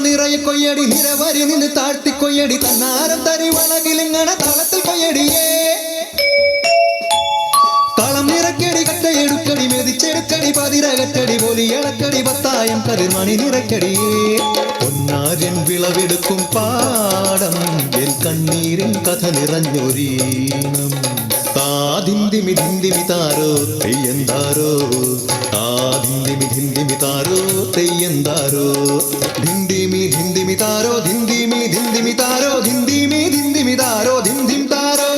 നിറയെ കൊയ്യടി നിരവരി നിന്ന് താഴ്ത്തി കൊയ്യടി തന്നാരം തരി വളകിലിങ്ങണ താളത്തിൽ കൊയ്യടിയേ കളം നിറക്കടി കട്ടയെടുക്കടി മെതിച്ചെടുക്കടി പതിരകറ്റടി പൊലിയളക്കടി പത്തായം കതിർമണി നിറക്കടിയേ പൊന്നാര്യൻ വിളവെടുക്കും പാടം എൻ കണ്ണീരിൻ കഥ നിറഞ്ഞൊരീണം താതിന്തിമി ധിന്തിമി താരോ തെയ്യന്താരോ താതിന്തിമി ധിന്തിമി താരോ തെയ്യന്താരോ ധിന്തിമി ധിന്തിമി താരോ ധിന്തിമി ധിന്തിമി താരോ ധിന്തിമി ധിന്തിമി താരോ ധിന്തിം താരോ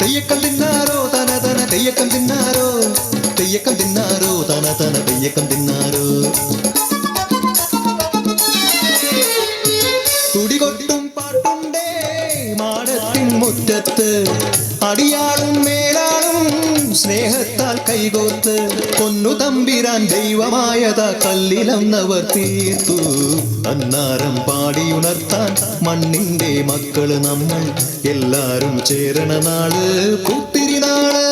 തെയ്യക്കം തിന്നാരോ തന തന തെയ്യക്കം തിന്നാരോ തെയ്യക്കം തിന്നാരോ തന തന തെയ്യക്കം തിന്നാരോ തുടികൊട്ടും പാട്ടുണ്ടേ മാടത്തിൻ മുറ്റത്ത് അടിയാളും മേലാളും സ്നേഹത്താൽ കൈകോർത്ത് പൊന്നു തമ്പിരാൻ ദൈവമായതാ കല്ലിലന്നവർ തീർത്തു അന്നാരം പാടിയുണർത്താൻ മണ്ണിന്റെ മക്കള് നമ്മൾ എല്ലാരും ചേരണ നാള് കൂത്തിരിനാള്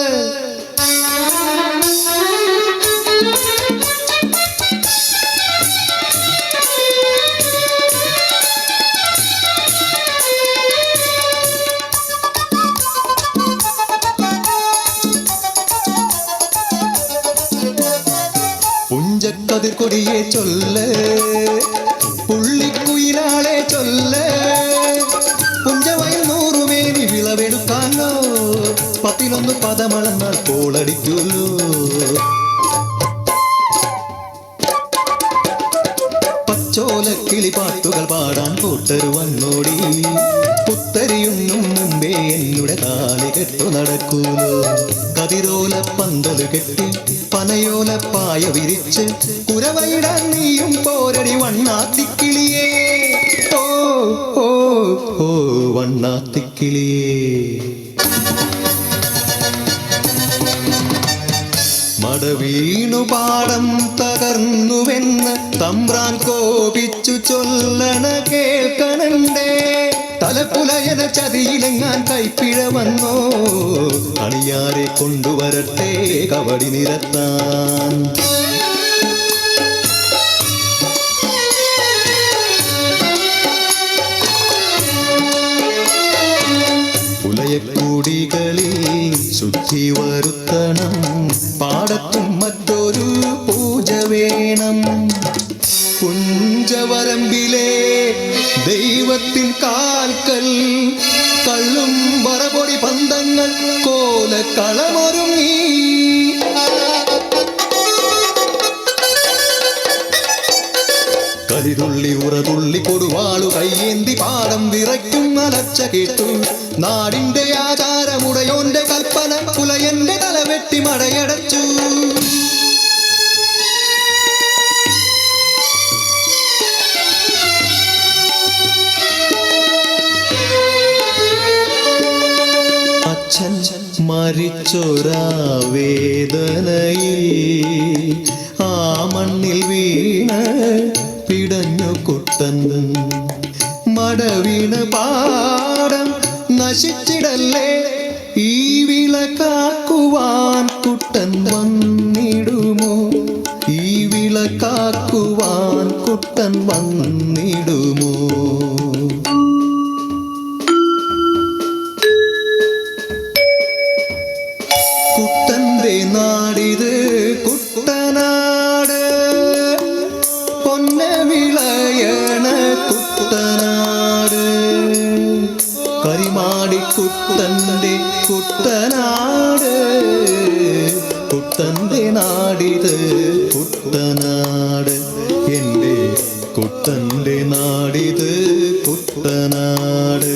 പുഞ്ചക്കതിർക്കൊടിയെ ചൊല്ല് പുള്ളിക്കുയിലാളെ ചൊല്ല് പുഞ്ചവയൽ നൂറുമേനി വിളവെടുക്കാനോ പത്തിലൊന്ന് പദമളന്നാൽ കോളടിക്കുള്ളൂ പച്ചോല കിളിപ്പാട്ടുകൾ പാടാൻ കൂട്ടരു വന്നോടി പുത്തരിയുണ്ണും മുമ്പേ എന്നുടെ താലി കെട്ടു നടക്കൂലോ കതിരോല പന്തല് കെട്ടി പനയോല പായ വിരിച്ച് കുരവയിടാൻ നീയും പോരടി വണ്ണാത്തിക്കിളിയേ ഓ ഓ ഓ വണ്ണാത്തിക്കിളിയേ മടവീണു പാടം തകർന്നുവെന്ന് തമ്പ്രാൻ കോപിച്ചു ചൊല്ലണ കേൾക്കണണ്ടേ തലപ്പുലയന ചതിയിലെങ്ങാൻ കൈപ്പിഴ വന്നോ അണിയാരെ കൊണ്ടുവരട്ടെ കവടി നിരത്താൻ പുലയക്കൂടികളിൽ ശുദ്ധി വരുത്തണം പാടത്തും മറ്റൊരു പൂജ വേണം പുഞ്ചവരമ്പിലെ ദൈവത്തിൻ കാൽക്കൽ കള്ളും വറപൊടി പന്തങ്ങൾ കോലക്കളമൊരുങ്ങി കരിതുള്ളി ഉറതുള്ളി കൊടുവാളു കയ്യേന്തി പാടം വിറയ്ക്കും അലർച്ച കേട്ടു നാടിന്റെ ആചാരമുടയോന്റെ കൽപ്പന പുലയന്റെ തലവെട്ടി മടയടച്ചു അച്ഛൻ മരിച്ചൊരാ വേദനയിൽ ആ മണ്ണിൽ വീണ് പിടഞ്ഞു കുട്ടൻ മടവീണ് പാടം നശിച്ചിടല്ലേ ഈ വിള കാക്കുവാൻ കുട്ടൻ വന്നിടുമോ ഈ വിള കാക്കുവാൻ കുട്ടൻ വന്നിടുമോ കുട്ടന്റെ നാടിത് കുട്ടനാട് പൊന്ന വിളയണ കുട്ടനാട് കരിമാടി കുട്ടന്റെ കുട്ടനാട് കുട്ടന്റെ നാടിത് കുട്ടനാട് എൻ്റെ കുട്ടന്റെ നാടിത് കുട്ടനാട്